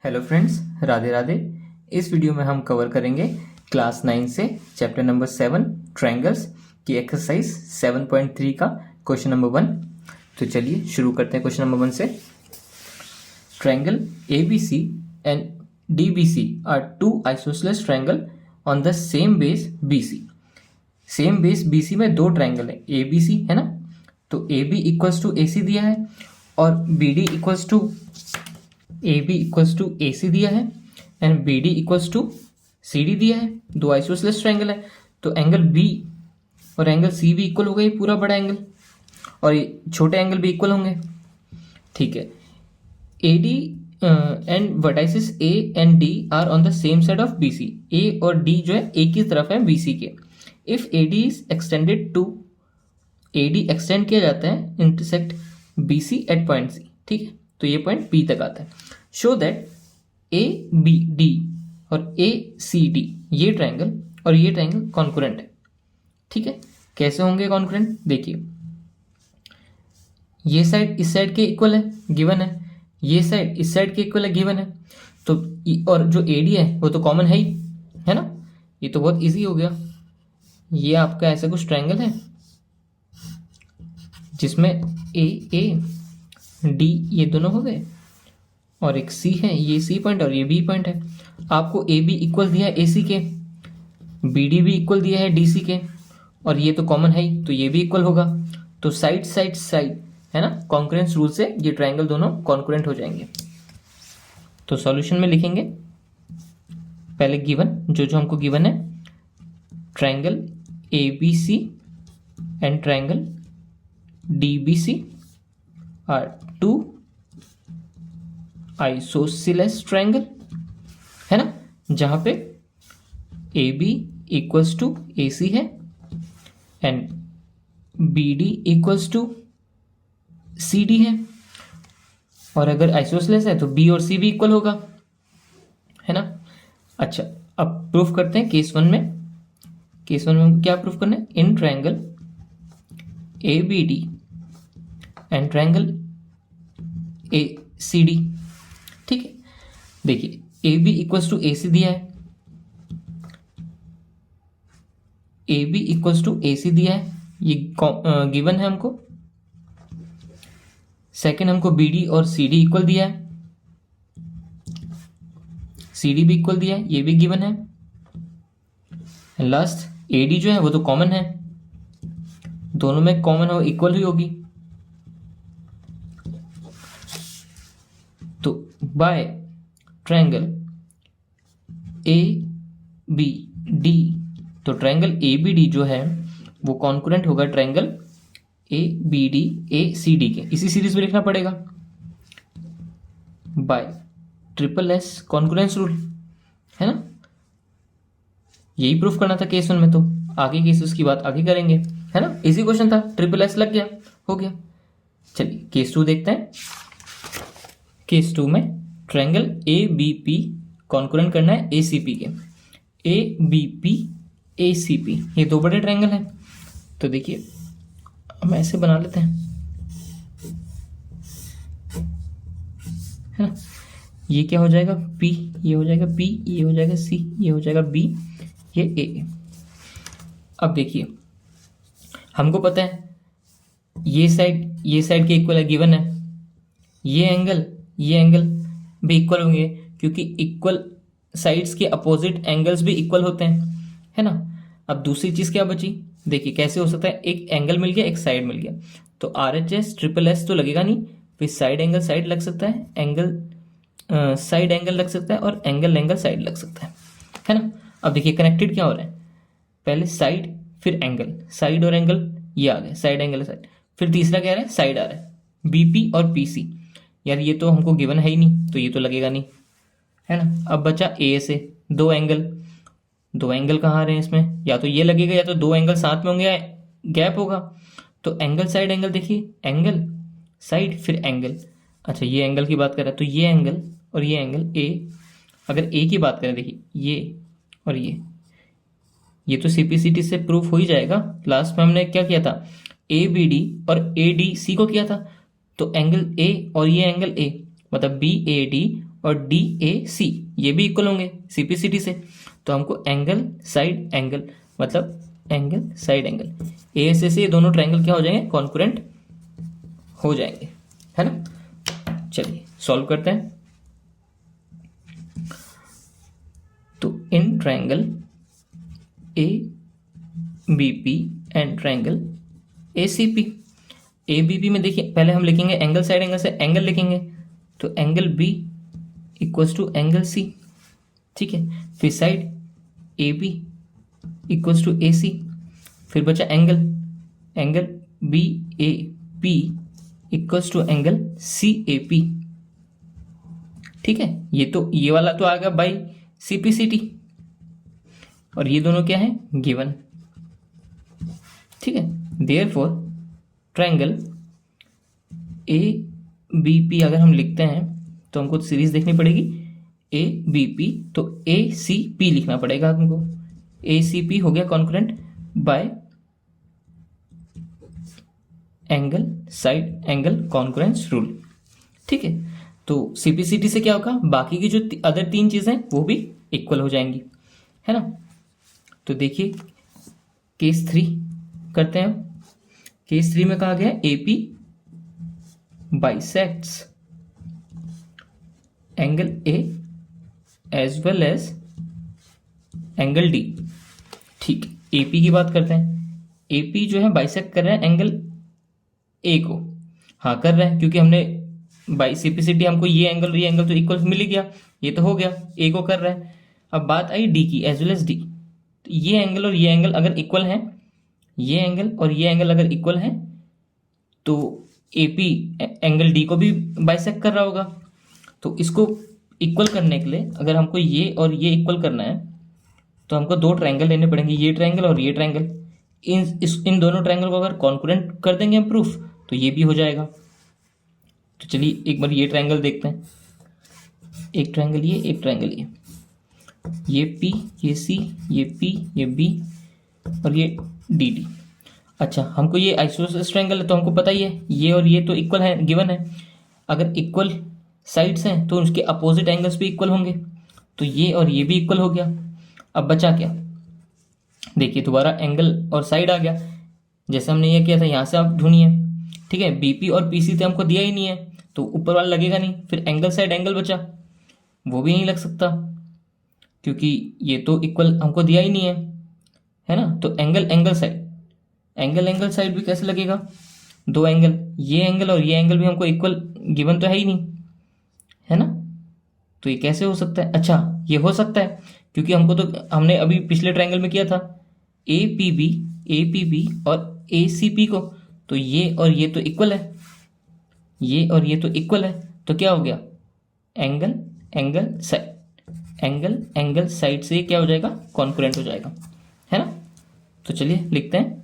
Hello friends, Radhe Radhe. इस video में हम कवर करेंगे क्लास 9 से चैप्टर नंबर 7 ट्रायंगल्स की एक्सरसाइज 7.3 का क्वेश्चन नंबर 1। तो चलिए शुरू करते हैं क्वेश्चन नंबर 1 से। Triangle ABC and DBC are two isosceles triangle on the same base BC। Same base BC में दो ट्रायंगल है ABC, है ना। तो AB इक्वल्स टू AC दिया है और BD equals to AB equals to AC दिया है and BD equals to CD दिया है। दो आइसोसेलेस ट्रायंगल है तो एंगल B और एंगल C भी इक्वल होगा, ये पूरा बड़ा एंगल, और ये छोटे एंगल भी इक्वल होंगे। ठीक है। AD and vertices A and D are on the same side of BC। A और D जो है एक ही तरफ है BC के। If AD is extended to, AD extend किया जाता है intersect BC at point C। ठीक है, तो ये पॉइंट B तक आता है। शो दैट ABD और ACD ये ट्रायंगल और ये ट्रायंगल कॉन्करेंट है। ठीक है, कैसे होंगे कॉन्करेंट? देखिए, ये साइड इस साइड के इक्वल है, गिवन है, ये साइड इस साइड के इक्वल है, गिवन है। तो और जो AD है वो तो कॉमन है ही, है ना। ये तो बहुत इजी हो गया। ये आपका ऐसा कुछ ट्रायंगल है जिसमें A D ये दोनों हो गए और एक C है, ये C पॉइंट और ये B पॉइंट है। आपको AB इक्वल दिया है AC के, BD भी इक्वल दिया है DC के, और ये तो कॉमन है ही, तो ये भी इक्वल होगा। तो साइड साइड साइड, है ना, कॉन्करेंस रूल से ये ट्रायंगल दोनों कॉन्करेंट हो जाएंगे। तो सॉल्यूशन में लिखेंगे पहले गिवन, जो हमको गिवन है, triangle ABC and triangle DBC are two isosceles triangle, है ना, जहां पे AB इक्वल्स टू AC है and BD equals to CD है। और अगर आइसोसेलेस है तो B और C भी इक्वल होगा, है ना। अच्छा, अब प्रूफ करते हैं केस 1 में। केस 1 में क्या प्रूफ करना है? In triangle ABD and triangle ACD। ठीक है, देखिए AB इक्वल्स टू AC दिया है, AB इक्वल्स टू AC दिया है, ये गिवन है हमको। सेकंड, हमको BD और CD इक्वल दिया है, CD भी इक्वल दिया है, ये भी गिवन है। लास्ट AD जो है वो तो कॉमन है, दोनों में कॉमन हो, इक्वल ही होगी। तो बाय ट्रायंगल ABD, तो ट्रायंगल ABD जो है वो कॉन्करेंट होगा ट्रायंगल ABD ACD के। इसी सीरीज में लिखना पड़ेगा बाय SSS कॉन्करेंस रूल, है ना। यही प्रूफ करना था केस 1 में, तो आगे केसेस की बात आगे करेंगे, है ना। इजी क्वेश्चन था, SSS लग गया, हो गया। चलिए केस 2 देखते हैं। केस 2 में ट्रायंगल ABP कॉन्करेंट करना है ACP के। ABP ACP ये दो बड़े ट्रायंगल हैं, तो देखिए हम ऐसे बना लेते हैं, है ना। ये क्या हो जाएगा? P, ये हो जाएगा P, ये हो जाएगा C, ये हो जाएगा B, ये A। अब देखिए, हमको पता है ये साइड के इक्वल है, गिवन है। ये एंगल भी इक्वल होंगे, क्योंकि इक्वल साइड्स के अपोजिट एंगल्स भी इक्वल होते हैं, है ना। अब दूसरी चीज क्या बची? देखिए कैसे हो सकता है, एक एंगल मिल गया, एक साइड मिल गया, तो RHS SSS तो लगेगा नहीं, फिर साइड एंगल साइड लग सकता है, एंगल साइड एंगल लग सकता है, और एंगल साइड लग सकता है ना। अब देखिए कनेक्टेड क्या हो रहा है, पहले साइड फिर एंगल, साइड और एंगल ये आ गए, साइड एंगल साइड, फिर तीसरा क्या आ रहा है, साइड आ रहा है, BP और PC। यार ये तो हमको गिवन है ही नहीं, तो ये तो लगेगा नहीं, है ना। अब बचा A से दो एंगल कहाँ आ रहे हैं इसमें? या तो ये लगेगा या तो दो एंगल साथ में होंगे या गैप होगा। तो एंगल साइड एंगल, देखिए एंगल साइड फिर एंगल। अच्छा, ये एंगल की बात करें तो ये एंगल और ये एंगल A, अगर A की बात करें, देखिए ये और ये तो CPCT से प्रूफ हो ही जाएगा। लास्ट में हमने क्या किया था, ABD और ADC को किया था, तो एंगल A और ये एंगल A, मतलब BAD और DAC ये भी इक्वल होंगे CPCT से। तो हमको एंगल साइड एंगल मतलब एंगल साइड एंगल ASA से ये दोनों ट्रायंगल क्या हो जाएंगे, कॉन्करेंट हो जाएंगे, है ना। चलिए सॉल्व करते हैं। तो in triangle ABP and triangle ACP, ABP में देखिए पहले हम लिखेंगे एंगल साइड एंगल से एंगल लिखेंगे, तो angle B equals to angle C, ठीक है। फिर side AB equals to AC, फिर बचा angle BAP equals to angle CAP, ठीक है। ये वाला तो आ गया बाई CPCT, और ये दोनों क्या है, गिवन, ठीक है। देयरफॉर ट्रायंगल ABP अगर हम लिखते हैं तो हमको सीरीज देखनी पड़ेगी ABP, तो ACP लिखना पड़ेगा हमको। ACP हो गया concurrent bye angle side angle concurrence rule, ठीक है। तो CPCT से क्या होगा, बाकी की जो अदर तीन चीजें वो भी इक्वल हो जाएंगी, है ना। तो देखिए केस 3 करते हैं। केस 3 में कहा गया AP bisects angle A as well as angle D, ठीक। AP की बात करते हैं। AP जो है बाइसेक्ट कर रहा है एंगल A को, हाँ कर रहा है, क्योंकि हमने बाई CPCT हमको ये एंगल तो इक्वल मिल ही गया, ये तो हो गया, A को कर रहा है। अब बात आई D की, एज वेल एज D, तो ये एंगल और ये एंगल अगर इक्वल हैं, ये एंगल और ये एंगल अगर इक्वल हैं, तो AP एंगल D को भी बाइसेक्ट कर रहा होगा। तो इसको इक्वल करने के लिए अगर हमको ये और ये इक्वल करना है, तो हमको दो ट्रायंगल लेने पड़ेंगे, ये ट्रायंगल और ये ट्रायंगल। इन दोनों ट्रायंगल को अगर कॉन्करेंट कर देंगे हम प्रूफ, तो ये भी हो जाएगा। तो चलिए एक बार ये ट्रायंगल देखते हैं, एक ट्रायंगल एक ट्रायंगल ये P, ये C, ये P, ये B और ये DD। अच्छा, हमको ये आइसोसेलेस ट्रायंगल है तो हमको पता ही है ये और ये तो इक्वल है, गिवन है। अगर इक्वल साइड्स हैं तो उसके अपोजिट एंगल्स भी इक्वल होंगे, तो ये और ये भी इक्वल हो गया। अब बचा क्या, देखिए दोबारा एंगल और साइड आ गया, जैसे हमने ये किया था, यहाँ से आप ढूंढिए, ठीक है। BP और PC तो हमको दिया ही नहीं है, तो ऊपर वाला लगेगा नहीं। फिर एंगल साइड एंगल बचा, वो भी नहीं लग सकता, क्योंकि ये तो इक्वल हमको दिया ही नहीं है ना। तो एंगल साइड भी कैसे लगेगा, दो एंगल, ये एंगल और ये एंगल भी हमको इक्वल गिवन तो है ही नहीं, है ना। तो ये कैसे हो सकता है, अच्छा ये हो सकता है क्योंकि हमने अभी पिछले ट्रायंगल में किया था APB और ACP को, तो ये और ये तो इक्वल है, ये और ये तो इक्वल है, तो क्या हो गया, एंगल साइड से क्या हो जाएगा, कॉन्करेंट हो जाएगा, है ना। तो चलिए लिखते हैं,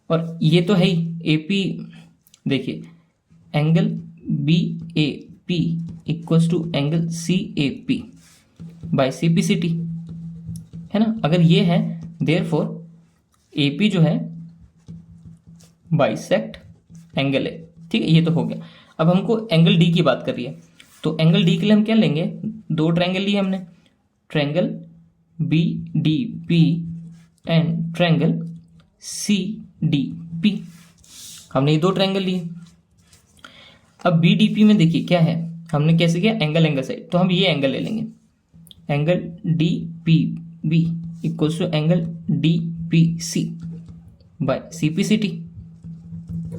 और ये तो है ही AP, देखिए angle BAP equals to angle CAP by CPCT, है ना। अगर ये है देयरफॉर AP जो है बाइसेक्ट एंगल है, ठीक है, ये तो हो गया। अब हमको एंगल D की बात कर रही है, तो एंगल D के लिए हम क्या लेंगे, दो ट्रायंगल लिए हमने, triangle BDP and triangle CDP, हमने ये दो ट्रायंगल लिए। अब BDP में देखिए क्या है, हमने कैसे किया, एंगल साइड, तो हम ये एंगल ले लेंगे, angle DPB equals to angle DPC by CPCT,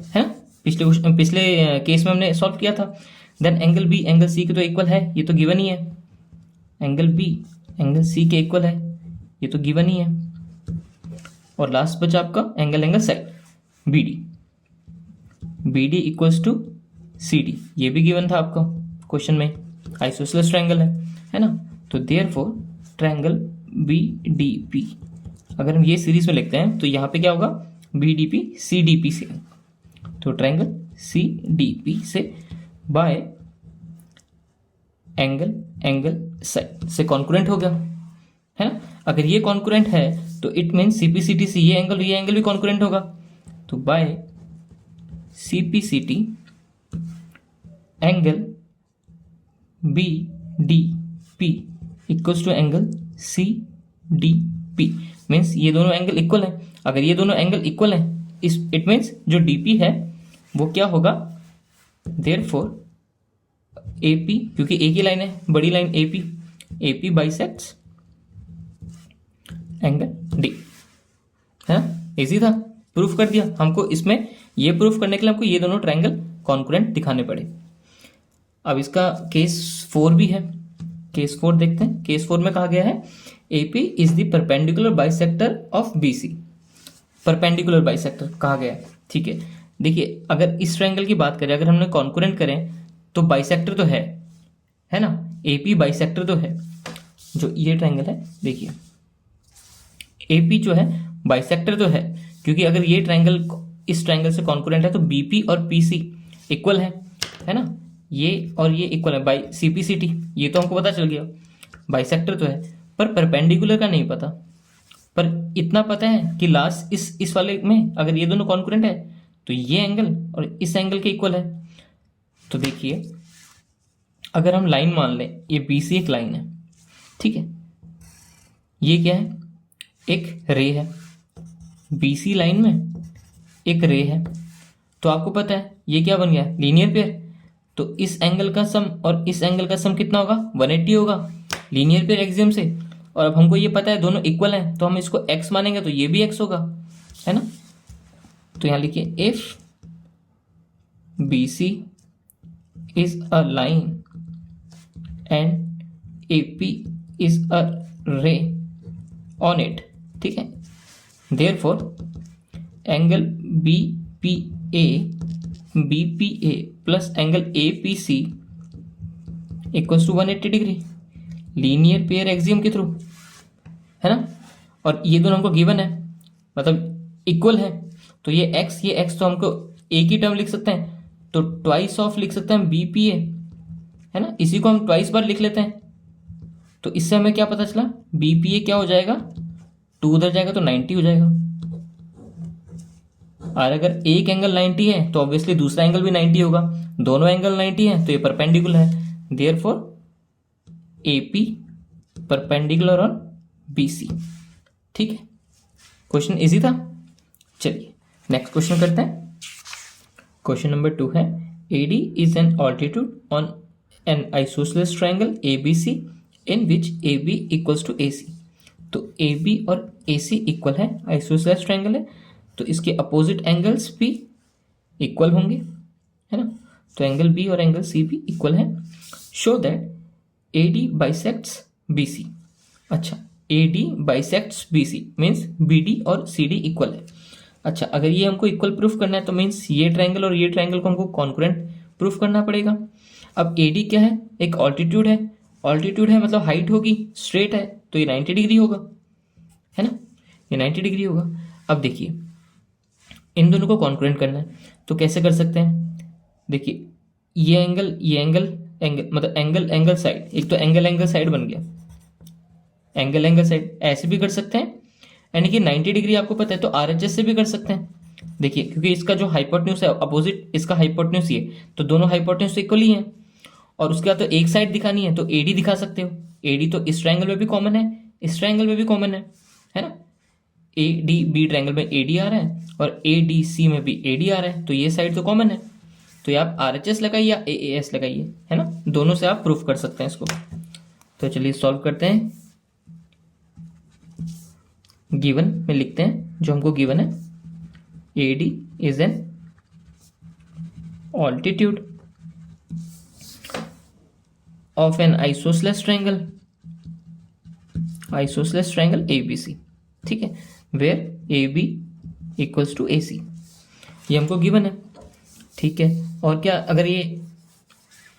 है ना। पिछले केस में हमने सॉल्व किया था। Then angle B angle C के तो इक्वल है, ये तो गिवन ही है, एंगल B एंगल C के इक्वल है, ये तो गिवन ही है। और लास्ट बचा आपका angle side BD equals to CD, ये भी गिवन था आपका क्वेश्चन में, आइसोसेलेस ट्रायंगल है ना। तो देयरफॉर ट्रायंगल BDP, अगर हम ये सीरीज में लिखते हैं तो यहाँ पे क्या होगा, BDP CDP से, तो ट्रायंगल CDP से बाय एंगल साइड से कॉन्करेंट हो गया, है ना। अगर ये कॉन्करेंट है तो इट मीन CPCT से ये एंगल भी कॉन्करेंट होगा, तो by CPCT angle B D P equals to angle C D P, means ये दोनों एंगल इक्वल है। अगर ये दोनों एंगल इक्वल है इट मीन्स जो डीपी है वो क्या होगा, देयरफॉर एपी, क्योंकि एक ही लाइन है, बड़ी line AP bisects angle D, है ना, इजी था, प्रूफ कर दिया। हमको इसमें ये प्रूफ करने के लिए हमको ये दोनों ट्रायंगल कॉन्करेंट दिखाने पड़े। अब इसका केस 4 भी है, केस 4 देखते हैं। केस 4 में कहा गया है AP is the perpendicular bisector of BC, perpendicular bisector कहा गया है, ठीक है। देखिए अगर इस ट्रायंगल की बात करें, अगर हमने कॉन्करेंट करें तो बाइसेक्टर तो है ना, AP बाइसेक्टर तो है। जो ये ट्रायंगल है देखिए, AP जो है बाइसेक्टर तो है, क्योंकि अगर ये ट्रायंगल इस ट्रायंगल से कॉन्करेंट है तो BP और PC इक्वल है ना, ये और ये इक्वल है बाई CPCT, ये तो हमको पता चल गया, बाइसेक्टर तो है। पर परपेंडिकुलर का नहीं पता, पर इतना पता है कि लास्ट इस वाले में अगर ये दोनों कॉन्करेंट है तो ये एंगल और इस एंगल के इक्वल है। तो देखिए अगर हम लाइन मान लें, ये BC एक लाइन है, ठीक है, ये क्या है, एक रे है, BC लाइन में एक रे है, तो आपको पता है ये क्या बन गया, लीनियर पेयर। तो इस एंगल का सम और इस एंगल का सम कितना होगा, 180 होगा लीनियर पेयर एक्सियम से। और अब हमको ये पता है दोनों इक्वल हैं, तो हम इसको x मानेंगे तो ये भी x होगा, है ना। तो यहां लिखिए if BC is a line and AP is a ray on it, ठीक है, therefore angle BPA plus angle APC equals to 180 degree, linear pair axiom के थ्रू, है ना। और ये दोनों हमको गिवन है, मतलब इक्वल है, तो ये x तो हमको एक ही टर्म लिख सकते हैं, तो ट्वाइस ऑफ लिख सकते हैं BPA, है ना, इसी को हम ट्वाइस बार लिख लेते हैं। तो इससे हमें क्या पता चला, BPA क्या हो जाएगा, 2 उधर जाएगा तो 90 हो जाएगा। और अगर एक एंगल 90 है तो ऑब्वियसली दूसरा एंगल भी 90 होगा, दोनों एंगल 90 है तो ये परपेंडिकुलर है, therefore AP perpendicular on BC, ठीक है। क्वेश्चन इजी था। चलिए नेक्स्ट क्वेश्चन करते हैं। क्वेश्चन नंबर 2 है AD is an altitude on an isosceles triangle ABC in which AB equals to AC। तो AB और AC इक्वल है, आइसोसेलेस ट्रायंगल है, तो इसके अपोजिट एंगल्स भी इक्वल होंगे, है ना। तो एंगल B और एंगल C भी इक्वल है। Show that AD bisects BC। अच्छा, AD bisects BC means BD और CD इक्वल है। अच्छा, अगर ये हमको इक्वल प्रूफ करना है तो मीन्स ये ट्रायंगल और ये ट्रायंगल को हमको कॉन्करेंट प्रूफ करना पड़ेगा। अब AD क्या है, एक ऑल्टीट्यूड है, ऑल्टीट्यूड है मतलब हाइट होगी, स्ट्रेट है, तो ये 90 डिग्री होगा, है ना, ये 90 डिग्री होगा। अब देखिए इन दोनों को कॉन्करेंट करना है तो कैसे कर सकते हैं, देखिए ये एंगल मतलब एंगल साइड, एक तो एंगल साइड बन गया, एंगल साइड ऐसे भी कर सकते हैं, यानी कि 90 डिग्री आपको पता है तो RHS से भी कर सकते हैं। देखिए क्योंकि इसका जो हाइपोटेन्यूज है अपोजिट इसका हाइपोटेन्यूज ये, तो दोनों हाइपोटेन्यूज इक्वल ही है। और उसके बाद तो एक साइड दिखानी है तो AD दिखा सकते हो, AD तो इस ट्रायंगल में भी कॉमन है, इस ट्रायंगल में भी कॉमन है ना। ADB ट्रायंगल में AD आ रहा है और ADC में भी AD आ रहा है, तो ये साइड तो कॉमन है, तो ये आप RHS लगाइए या AAS लगाइए, है ना, दोनों से आप प्रूफ कर सकते हैं इसको। तो चलिए सॉल्व करते हैं। गिवन में लिखते हैं जो हमको गिवन है, AD is an altitude of an isosceles triangle ABC, ठीक है, where AB equals to AC, ये हमको गिवन है, ठीक है। और क्या, अगर ये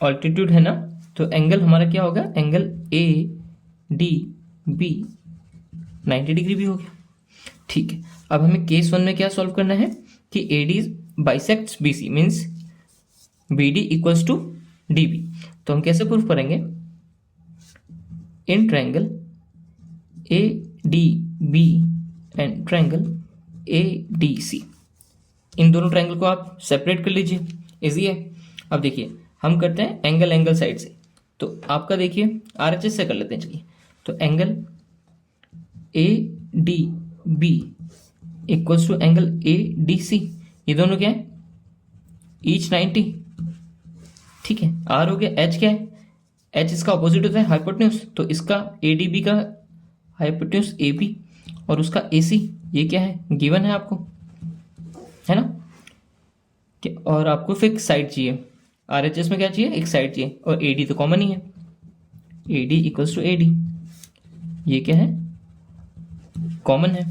ऑल्टीट्यूड है ना तो एंगल हमारा क्या होगा, एंगल ADB 90 डिग्री भी हो गया, ठीक है। अब हमें केस 1 में क्या सॉल्व करना है कि AD bisects BC means BD equals to DB। तो हम कैसे प्रूफ करेंगे, in triangle ADB and triangle ADC, इन दोनों ट्रायंगल को आप सेपरेट कर लीजिए, इजी है। अब देखिए हम करते हैं एंगल साइड से, तो आपका देखिए RHS से कर लेते हैं, चलिए। तो angle ADB equals to angle ADC, ये दोनों क्या है, ईच 90, ठीक है। R हो गया, H क्या है, H इसका ऑपोजिट होता है हाइपोटेन्यूज, तो इसका ADB का हाइपोटेन्यूज AB और उसका AC ये क्या है, गिवन है आपको, है ना। और आपको फिक्स साइड चाहिए, RHS में क्या चाहिए, एक साइड चाहिए, और AD तो कॉमन ही है, AD इक्वल्स टू AD, ये क्या है, कॉमन है।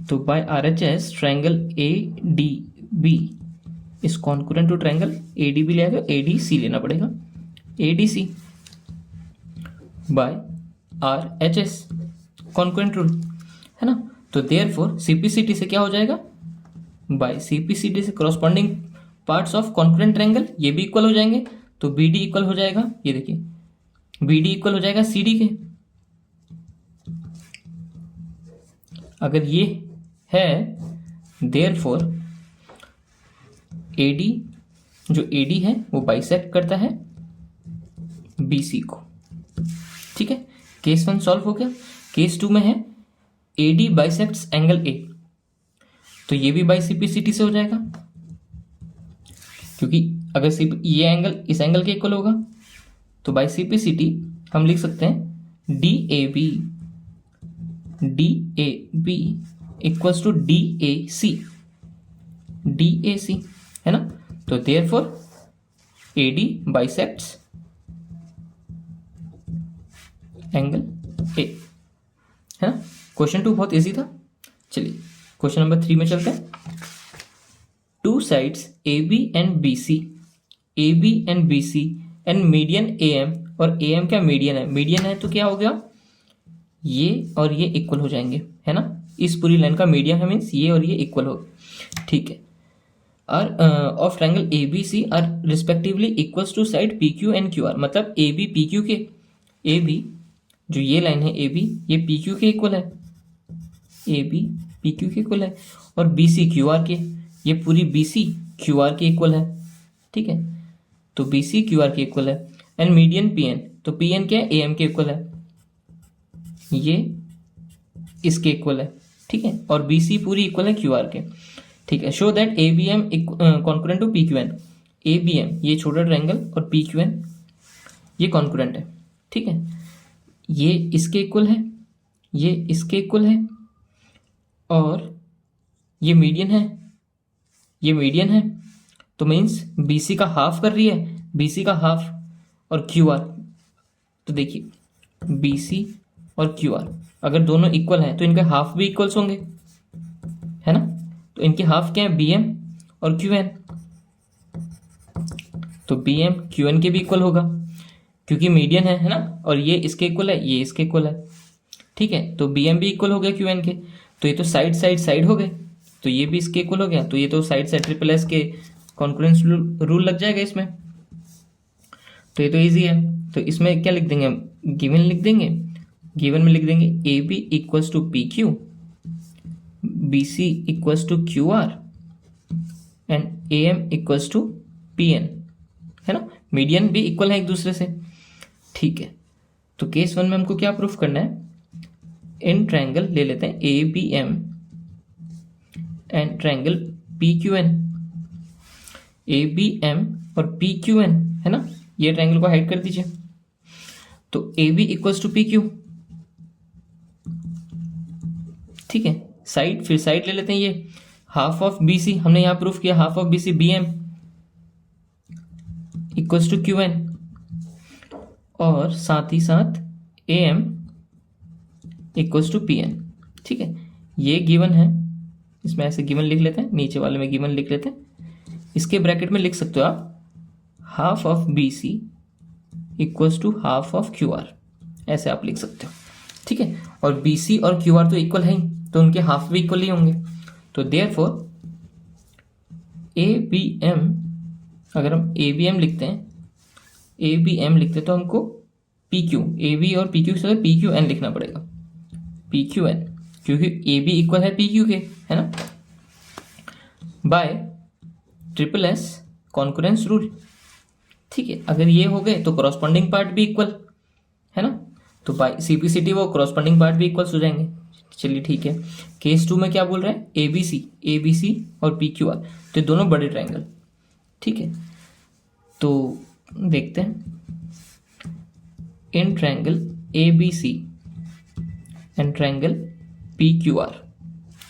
तो by RHS triangle ADB is congruent to triangle ADB ले आएगा, ADC लेना पड़ेगा, ADC by RHS congruent rule, है ना। तो देयरफॉर CPCT से क्या हो जाएगा, बाय CPCT से corresponding parts of congruent triangle ये भी इक्वल हो जाएंगे, तो BD इक्वल हो जाएगा, ये देखिए BD इक्वल हो जाएगा CD के। अगर ये है देयरफॉर AD, जो AD है वो बाइसेक्ट करता है BC को, ठीक है। केस 1 सॉल्व हो गया। केस 2 में है AD बाइसेक्ट्स एंगल A, तो ये भी बाई CPCT से हो जाएगा, क्योंकि अगर ये एंगल इस एंगल के इक्वल होगा, तो बाई CPCT हम लिख सकते हैं DAB इक्वल्स टू DAC, है ना। तो therefore AD bisects angle A, है ना। क्वेश्चन 2 बहुत इजी था। चलिए क्वेश्चन नंबर 3 में चलते हैं। Two sides AB and BC and median AM, और AM क्या मीडियन है, मीडियन है तो क्या हो गया, ये और ये इक्वल हो जाएंगे, है ना। इस पूरी लाइन का मीडियन है, मीन्स ये और ये इक्वल हो, ठीक है। Are of triangle ABC are respectively equals to side PQ and QR, मतलब AB PQ के, AB जो ये लाइन है AB ये PQ के इक्वल है, AB PQ के इक्वल है, और BC QR के, ये पूरी BC QR के इक्वल है, ठीक है। तो BC QR के इक्वल है, एंड मीडियन PN, तो PN क्या है, AM के इक्वल है, ये इसके इक्वल है, ठीक है। और BC पूरी इक्वल है QR के, ठीक है। Show that ABM congruent to PQN, ABM ये छोटा ट्रायंगल और PQN ये कॉन्करेंट है, ठीक है। ये इसके इक्वल है, ये इसके इक्वल है, और ये मीडियन है, ये मीडियन है, तो मीन्स BC का हाफ कर रही है, BC का हाफ और QR, तो देखिए BC और QR अगर दोनों इक्वल हैं तो इनके हाफ भी इक्वल्स होंगे, है ना। तो इनके हाफ क्या है, BM और QN, तो BM QN के भी इक्वल होगा क्योंकि मीडियन है ना, और ये इसके इक्वल है, ये इसके इक्वल है, ठीक है। तो BM भी इक्वल हो गया QN के, तो ये तो साइड हो गए, तो ये भी इसके इक्वल हो गया, तो ये तो साइड ट्रिपल एस के कॉन्करेंस रूल लग जाएगा इसमें, तो ये तो इजी है। तो इसमें क्या लिख देंगे हम, गिवन लिख देंगे, गिवन में लिख देंगे AB equals to PQ, BC equals to QR and AM equals to PN, है ना। मीडियन भी इक्वल है एक दूसरे से, ठीक है। तो केस 1 में हमको क्या प्रूफ करना है, इन ट्रायंगल ले लेते हैं ABM and triangle PQN, ABM और PQN, है ना। ये ट्रायंगल को हाइड कर दीजिए, तो AB इक्वल्स टू PQ, ठीक है। साइड, फिर साइड ले लेते हैं, ये हाफ ऑफ BC हमने यहां प्रूफ किया, half of BC BM equals to QN, और साथ ही साथ AM इक्वल्स टू PN, ठीक है। ये गिवन है, इसमें ऐसे गिवन लिख लेते हैं, नीचे वाले में गिवन लिख लेते हैं, इसके ब्रैकेट में लिख सकते हो आप half of BC equals to half of QR, ऐसे आप लिख सकते हो, ठीक है। और BC और QR तो इक्वल है ही, तो उनके हाफ भी इक्वल ही होंगे, तो देयरफॉर ABM, अगर हम ABM लिखते हैं, ABM लिखते तो हमको PQ, AB और PQ के साथ PQN लिखना पड़ेगा, PQN, क्योंकि AB इक्वल है PQ के, है ना, bye triple S concurrence rule, ठीक है, अगर ये हो गए तो करॉस्पॉन्डिंग पार्ट भी इक्वल है ना, तो बाई CPCT वो करॉस्पॉन्डिंग पार्ट भी इक्वल्स हो जाएंगे। चलिए ठीक है, केस 2 में क्या बोल रहे हैं, ABC और PQR, तो ये दोनों बड़े ट्रायंगल। ठीक है, तो देखते हैं इन triangle ABC and triangle PQR।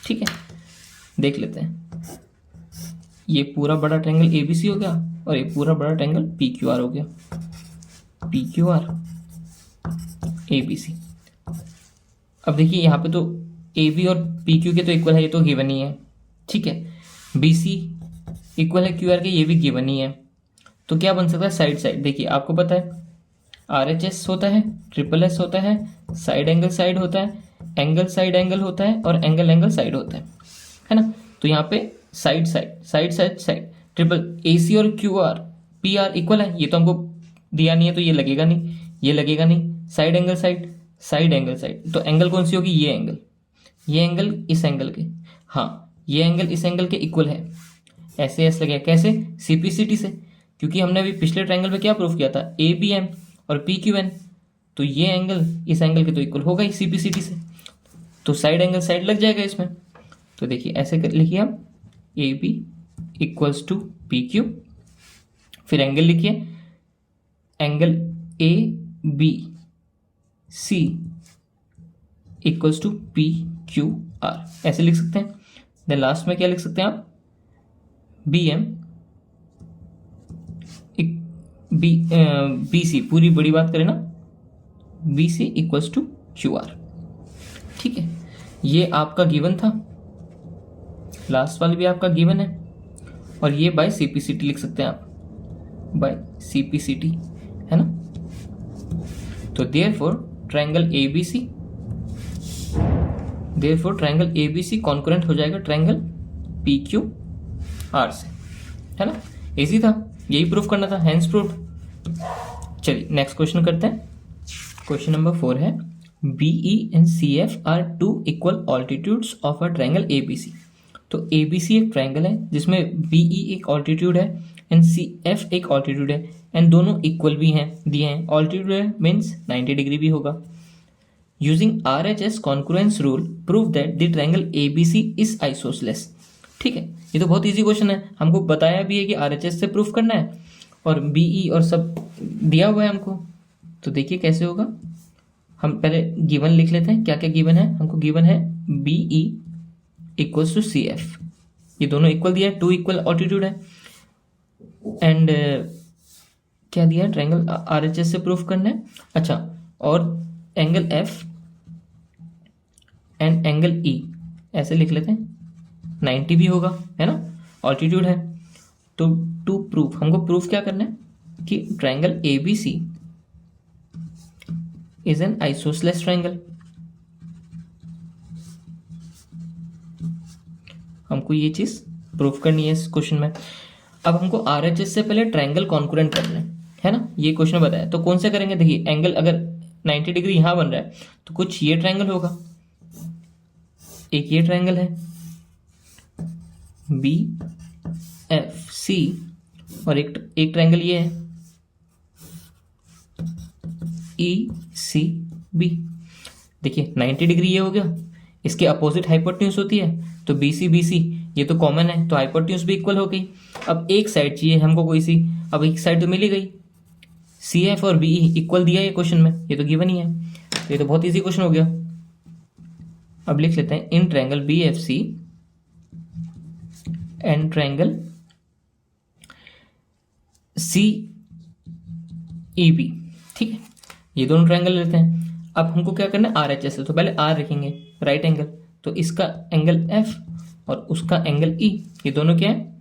ठीक है, देख लेते हैं। ये पूरा बड़ा ट्रायंगल ABC हो गया और ये पूरा बड़ा ट्रायंगल PQR हो गया, PQR ABC। अब देखिए यहाँ पे तो AB और PQ के तो इक्वल है, ये तो गिवन ही है। ठीक है, BC इक्वल है QR के, ये भी गिवन ही है। तो क्या बन सकता है, साइड साइड। देखिए आपको पता है RHS होता है, SSS होता है, साइड एंगल साइड होता है, एंगल साइड एंगल होता है और एंगल एंगल साइड होता है ना। तो यहाँ पे side side side side side triple AC और QR PR इक्वल है, ये तो हमको दिया नहीं है तो ये लगेगा नहीं, ये लगेगा नहीं। Side angle side, side angle side, तो एंगल कौन सी होगी, ये एंगल इस एंगल के, हाँ ये एंगल इस एंगल के इक्वल है। ऐसे ऐसे लगेगा, कैसे, CPCT से, क्योंकि हमने अभी पिछले ट्रायंगल में क्या प्रूफ किया था, ABM और PQN, तो ये एंगल इस एंगल के तो इक्वल होगा ही CPCT से, तो साइड एंगल साइड लग जाएगा इसमें। तो देखिए ऐसे कर लिखिए आप, AB इक्वल्स टू PQ, फिर एंगल लिखिए, angle ABC equals to PQR, ऐसे लिख सकते हैं। देन लास्ट में क्या लिख सकते हैं आप, BM BC, पूरी बड़ी बात करें ना, BC इक्वल्स टू QR। ठीक है, ये आपका गिवन था, लास्ट वाली भी आपका गिवन है, और ये बाय CPCT लिख सकते हैं आप, बाय CPCT, है ना। तो देयरफॉर ट्रायंगल ABC कॉन्करेंट हो जाएगा ट्रायंगल PQR से, है ना। इजी था, यही प्रूफ करना था, हैंस प्रूफ। चलिए नेक्स्ट क्वेश्चन करते हैं। क्वेश्चन नंबर 4 है, BE and CF are two equal altitudes of a triangle ABC। तो ABC एक ट्रायंगल है जिसमें BE एक ऑल्टीट्यूड है एंड CF एक ऑल्टीट्यूड है, एंड दोनों इक्वल भी हैं, दिए हैं। ऑल्टीट्यूड है मीन्स 90 डिग्री भी होगा। Using RHS congruence rule prove that the triangle ABC is isosceles. ठीक है, ये तो बहुत इजी क्वेश्चन है, हमको बताया भी है कि RHS से प्रूफ करना है और BE और सब दिया हुआ है हमको। तो देखिए कैसे होगा, हम पहले गिवन लिख लेते हैं, क्या क्या गिवन है हमको। गिवन है BE इक्वल्स टू CF, ये दोनों इक्वल दिया है, 2 इक्वल ऑल्टीट्यूड है, एंड क्या दिया है, ट्रायंगल RHS से प्रूफ करना है। अच्छा, और angle F and angle E ऐसे लिख लेते हैं, 90 भी होगा, है ना, ऑल्टीट्यूड है। तो टू प्रूफ, हमको प्रूफ क्या करना है कि triangle ABC is an isosceles triangle. हमको ये चीज प्रूफ करनी है इस क्वेश्चन में। अब हमको RHS से पहले ट्रायंगल कॉन्करेंट करना है ना, ये क्वेश्चन बताया। तो कौन से करेंगे, देखिए एंगल अगर 90 डिग्री यहां बन रहा है तो कुछ ये ट्रायंगल होगा, एक ये ट्रायंगल है BFC, और एक ट्रायंगल ये है ECB। देखिए 90 डिग्री ये हो गया, इसके अपोजिट हाइपोटेन्यूज होती है, तो BC ये तो कॉमन है, तो हाइपोटेन्यूज भी इक्वल हो गई। अब एक साइड चाहिए हमको कोई सी, अब एक साइड तो मिल ही गई, CF और BE इक्वल दिया है क्वेश्चन में, ये तो गिवन ही है, तो ये तो बहुत इजी क्वेश्चन हो गया। अब लिख लेते हैं, in triangle BFC and triangle CEB। ठीक है, ये दोनों ट्रायंगल लेते हैं। अब हमको क्या करना है, RHS है, तो पहले R रखेंगे, राइट एंगल, तो इसका एंगल F और उसका एंगल E, ये दोनों क्या है,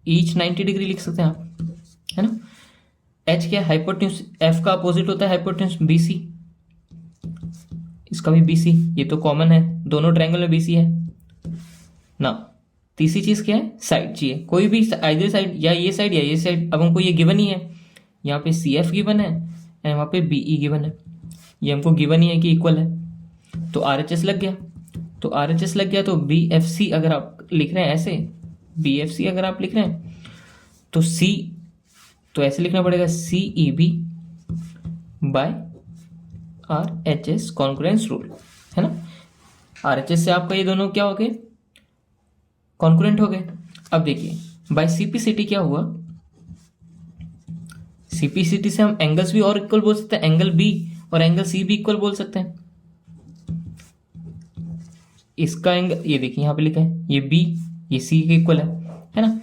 ईच 90 डिग्री लिख सकते हैं आप, है ना। H क्या है, हाइपोटेन्यूज, F का अपोजिट होता है हाइपोटेन्यूज BC, इसका भी BC, ये तो कॉमन है, दोनों ट्रायंगल में BC है ना। तीसरी चीज क्या है, साइड चाहिए, कोई भी आइदर साइड, या ये साइड या ये साइड। अब हमको ये गिवन ही है, यहाँ पे CF गिवन है एंड वहाँ पे BE गिवन है, ये हमको गिवन ही है कि इक्वल है, तो RHS लग गया। तो RHS लग गया तो BFC अगर आप लिख रहे हैं ऐसे, BFC अगर आप लिख रहे हैं तो C तो ऐसे लिखना पड़ेगा CEB by RHS congruence rule, है ना। RHS से आपका ये दोनों क्या हो गए, कॉन्करेंट हो गए। अब देखिए बाय CPCT क्या हुआ, CPCT से हम एंगल्स भी और इक्वल बोल सकते हैं, एंगल B और एंगल C भी इक्वल बोल सकते हैं। इसका एंगल ये देखिए यहाँ पे लिखा है, ये B ये C के इक्वल है ना।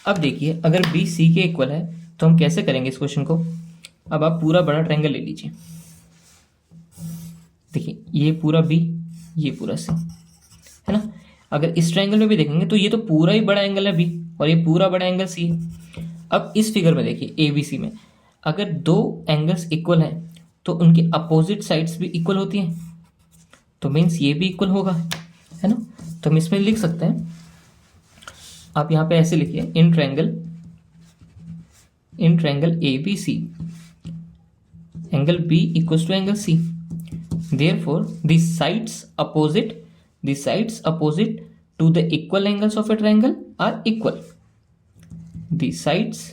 अब देखिए अगर B C के इक्वल है तो हम कैसे करेंगे इस क्वेश्चन को। अब आप पूरा बड़ा ट्रायंगल ले लीजिए, देखिए ये पूरा B ये पूरा C, है ना। अगर इस ट्रायंगल में भी देखेंगे तो ये तो पूरा ही बड़ा एंगल है B और ये पूरा बड़ा एंगल C है। अब इस फिगर में देखिए ABC में अगर दो एंगल्स इक्वल हैं तो उनकी अपोजिट साइड्स भी इक्वल होती हैं, तो मीन्स ये भी इक्वल होगा, है ना। तो हम इसमें लिख सकते हैं, आप यहाँ पे ऐसे लिखिए, in triangle ABC angle B equals to angle C, therefore the sides opposite to the equal angles of a triangle are equal. The sides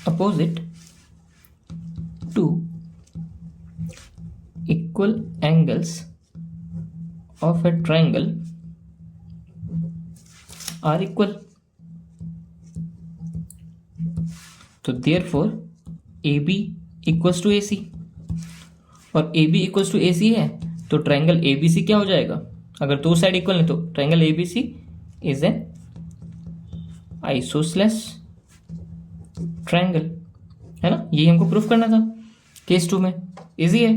opposite to equal angles of a triangle are equal. तो therefore AB equals to AC, और AB equals to AC है तो triangle ABC क्या हो जाएगा, अगर दो side equal है तो triangle ABC is an isosceles triangle, है ना। ये हमको प्रूफ करना था केस 2 में, इजी है,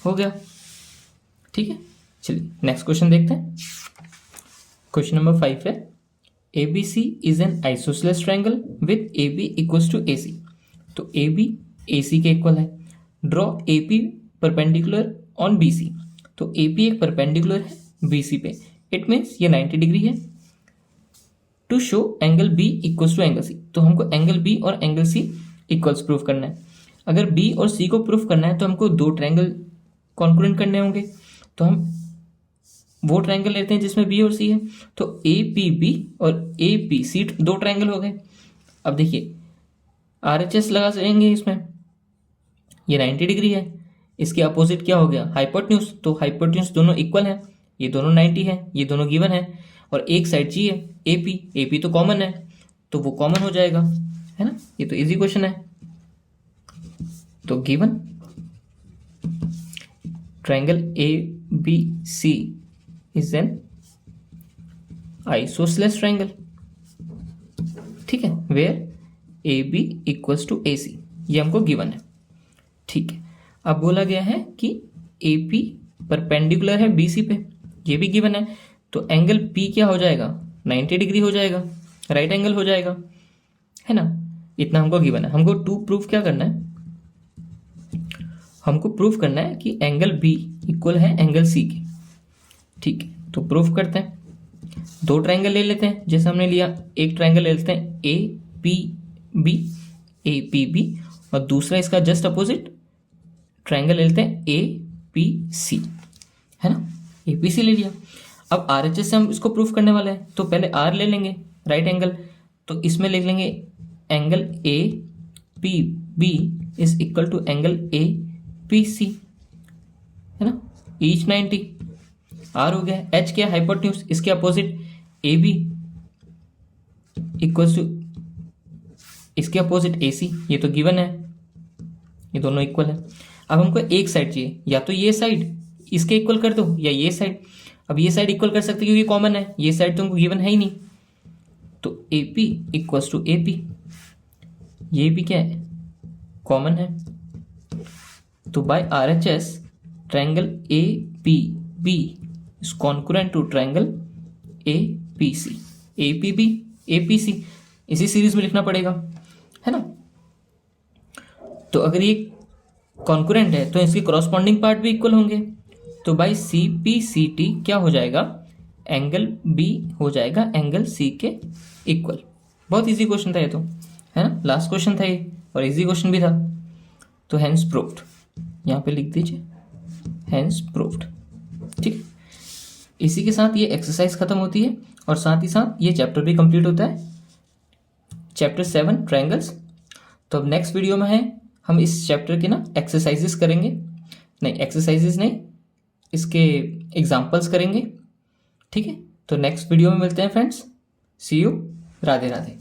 हो गया, ठीक है। चलिए नेक्स्ट क्वेश्चन देखते हैं। क्वेश्चन नंबर 5 है, ABC is an isosceles triangle with AB equals to AC। तो AB AC के इक्वल है, draw AP perpendicular on BC। तो AP एक परपेंडिकुलर है BC पे, इट मीन्स ये 90 डिग्री है। To show angle B equals to angle C, तो हमको एंगल B और एंगल C इक्वल्स प्रूफ करना है। अगर B और C को प्रूफ करना है तो हमको दो ट्रायंगल कॉन्करेंट करने होंगे, तो हम वो ट्रायंगल लेते हैं जिसमें B और C है। तो APB और APC दो ट्रायंगल हो गए। अब देखिए RHS लगा सकेंगे इसमें, ये 90 डिग्री है, इसके अपोजिट क्या हो गया, हाइपोटेन्यूज। तो हाइपोटेन्यूज दोनों इक्वल हैं, ये दोनों 90 है, ये दोनों गिवन है, और एक साइड जी है AP तो कॉमन है, तो वो कॉमन हो जाएगा, है ना। ये तो इजी क्वेश्चन है। तो given triangle ABC is an isosceles triangle, ठीक है, where AB equals to AC, ये हमको गिवन है, ठीक है। अब बोला गया है कि AP परपेंडिकुलर है BC पे, ये भी गिवन है, तो एंगल P क्या हो जाएगा, 90 डिग्री हो जाएगा, राइट एंगल हो जाएगा, है ना। इतना हमको गिवन है। हमको प्रूफ क्या करना है, हमको प्रूफ करना है कि एंगल B इक्वल है एंगल C के, ठीक है। तो प्रूफ करते हैं, दो ट्रायंगल ले लेते हैं जैसे हमने लिया, एक ट्रायंगल ले लेते हैं APB और दूसरा इसका जस्ट अपोजिट ट्रायंगल ले लेते हैं APC, है ना। APC ले लिया। अब RHS से हम इसको प्रूफ करने वाले हैं, तो पहले R ले लेंगे राइट एंगल, तो इसमें लिख लेंगे angle APB is equal to angle APC, है ना। ईच 90, R हो गया, H क्या हाइपोटेन्यूज, इसके अपोजिट AB इक्वल्स टू इसके अपोजिट AC, ये तो गिवन है, ये दोनों इक्वल है। अब हमको एक साइड चाहिए, या तो ये साइड इसके इक्वल कर दो या ये साइड। अब ये साइड इक्वल कर सकते क्योंकि कॉमन है, ये साइड तो हमको गिवन है ही नहीं, तो AP इक्वल्स टू AP, ये भी क्या है, कॉमन है। तो by RHS triangle APB is congruent to triangle APC, APB APC, इसी सीरीज में लिखना पड़ेगा, है ना। तो अगर ये कॉन्करेंट है तो इसके कॉरस्पॉन्डिंग पार्ट भी इक्वल होंगे, तो बाई CPCT क्या हो जाएगा, एंगल B हो जाएगा एंगल C के इक्वल। बहुत इजी क्वेश्चन था ये तो, है ना, लास्ट क्वेश्चन था ये और इजी क्वेश्चन भी था। तो हैंस प्रूव्ड, यहाँ पे लिख दीजिए हैंस प्रूव्ड, ठीक। इसी के साथ ये एक्सरसाइज खत्म होती है और साथ ही साथ ये चैप्टर भी कंप्लीट होता है, चैप्टर 7 ट्रायंगल्स। तो अब नेक्स्ट वीडियो में है हम इस चैप्टर के ना एक्सरसाइजेस करेंगे, नहीं एक्सरसाइजेस नहीं, इसके एग्जाम्पल्स करेंगे। ठीक है, तो नेक्स्ट वीडियो में मिलते हैं friends. See you, Radhe Radhe.